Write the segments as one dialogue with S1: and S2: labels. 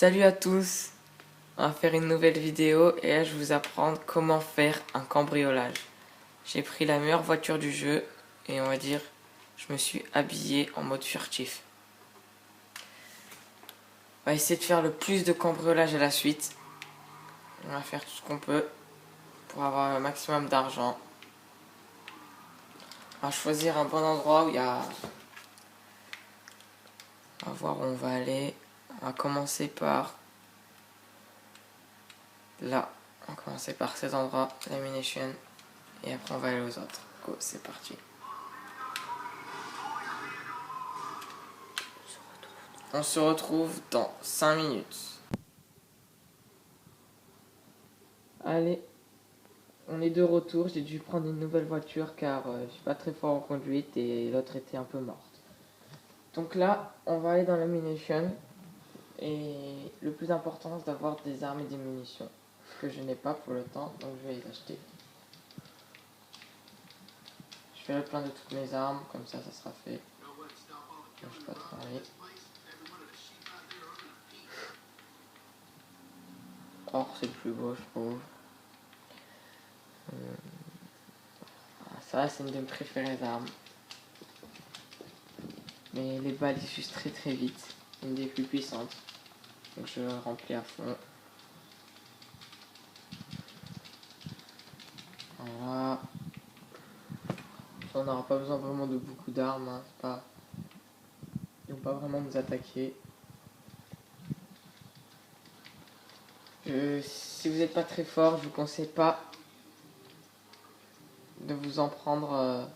S1: Salut à tous, on va faire une nouvelle vidéo et là je vais vous apprendre comment faire un cambriolage. J'ai pris la meilleure voiture du jeu et on va dire je me suis habillé en mode furtif. On va essayer de faire le plus de cambriolage à la suite. On va faire tout ce qu'on peut pour avoir un maximum d'argent. On va choisir un bon endroit où il y a... On va voir où on va aller. On va commencer par... Là, on va commencer par cet endroit, l'ammunition, et après on va aller aux autres. Go, c'est parti. On se retrouve dans 5 minutes. Allez, on est de retour. J'ai dû prendre une nouvelle voiture car je suis pas très fort en conduite et l'autre était un peu morte. Donc là, on va aller dans l'ammunition. Et le plus important, c'est d'avoir des armes et des munitions. Ce que je n'ai pas pour le temps, donc je vais les acheter. Je fais le plein de toutes mes armes, comme ça sera fait. Je ne pas trop aller. Or, c'est le plus beau, je trouve. Ça, c'est une de mes préférées armes. Mais les balles, ils s'usent très très vite. Une des plus puissantes. Donc je remplis à fond. Voilà. On n'aura pas besoin vraiment de beaucoup d'armes. Hein. Ils vont pas vraiment nous attaquer. Si vous n'êtes pas très fort, je vous conseille pas de vous en prendre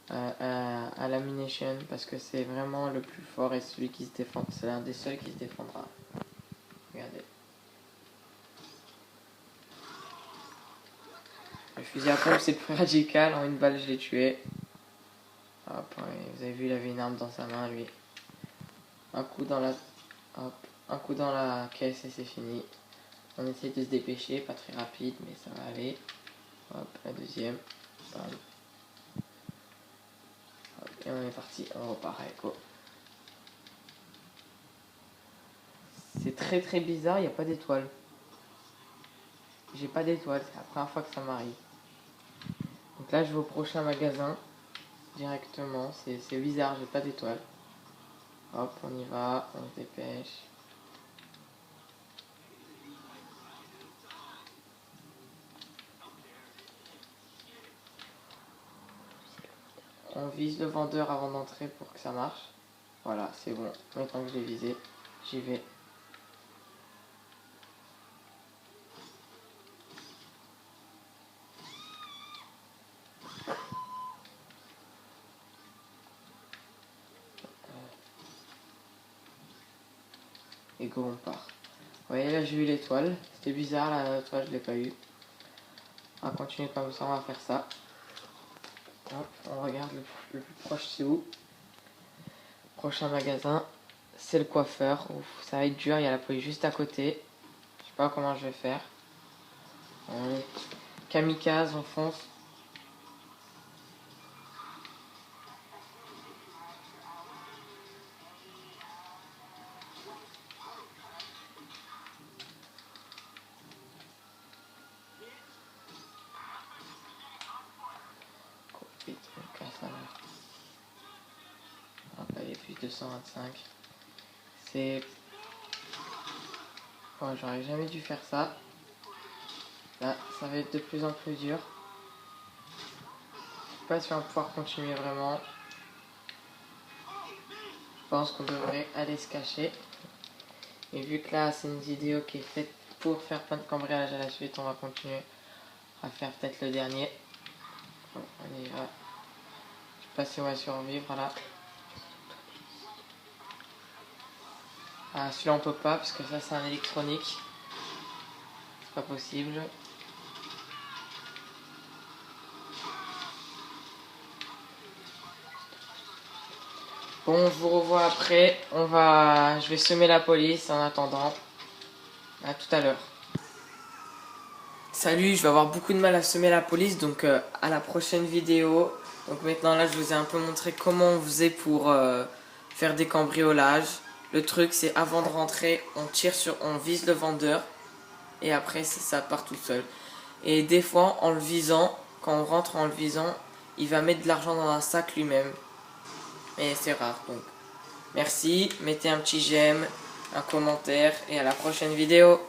S1: à l'ammunition parce que c'est vraiment le plus fort et celui qui se défend. C'est l'un des seuls qui se défendra. Regardez. Le fusil à pompe c'est le plus radical. En une balle je l'ai tué. Hop, vous avez vu, il avait une arme dans sa main lui. Un coup dans la... Hop. Un coup dans la caisse et c'est fini. On essaie de se dépêcher, pas très rapide mais ça va aller. Hop, la deuxième. Bam. Hop, et on est parti, on repart, allez, go. C'est très très bizarre, il n'y a pas d'étoile. J'ai pas d'étoile, c'est la première fois que ça m'arrive. Donc là je vais au prochain magasin directement, c'est bizarre, j'ai pas d'étoile. Hop, on y va, on se dépêche. On vise le vendeur avant d'entrer pour que ça marche. Voilà, c'est bon. Maintenant que je l'ai visé, j'y vais. Et go, on part. Vous voyez, là j'ai eu l'étoile. C'était bizarre, la l'étoile je l'ai pas eu. On va continuer comme ça, on va faire ça. Hop, on regarde le plus proche, c'est où? Prochain magasin, c'est le coiffeur. Ouf, ça va être dur, il y a la police juste à côté. Je sais pas comment je vais faire. Allez. Kamikaze, on fonce. Vite, on casse la mer. Hop, allez, plus 225. C'est... Oh, j'aurais jamais dû faire ça. Là, ça va être de plus en plus dur. Je sais pas si on va pouvoir continuer vraiment. Je pense qu'on devrait aller se cacher. Et vu que là, c'est une vidéo qui est faite pour faire plein de cambriolages à la suite, on va continuer à faire peut-être le dernier. Bon, on y va. Je sais pas si on va survivre là. Ah, celui-là on peut pas parce que ça c'est un électronique. C'est pas possible. Bon, je vous revois après. Je vais semer la police en attendant. À tout à l'heure. Salut, je vais avoir beaucoup de mal à semer la police, donc à la prochaine vidéo. Donc maintenant là, je vous ai un peu montré comment on faisait pour faire des cambriolages. Le truc c'est avant de rentrer, on vise le vendeur et après ça part tout seul. Et des fois en le visant, quand on rentre en le visant, il va mettre de l'argent dans un sac lui-même. Mais c'est rare donc. Merci, mettez un petit j'aime, un commentaire et à la prochaine vidéo.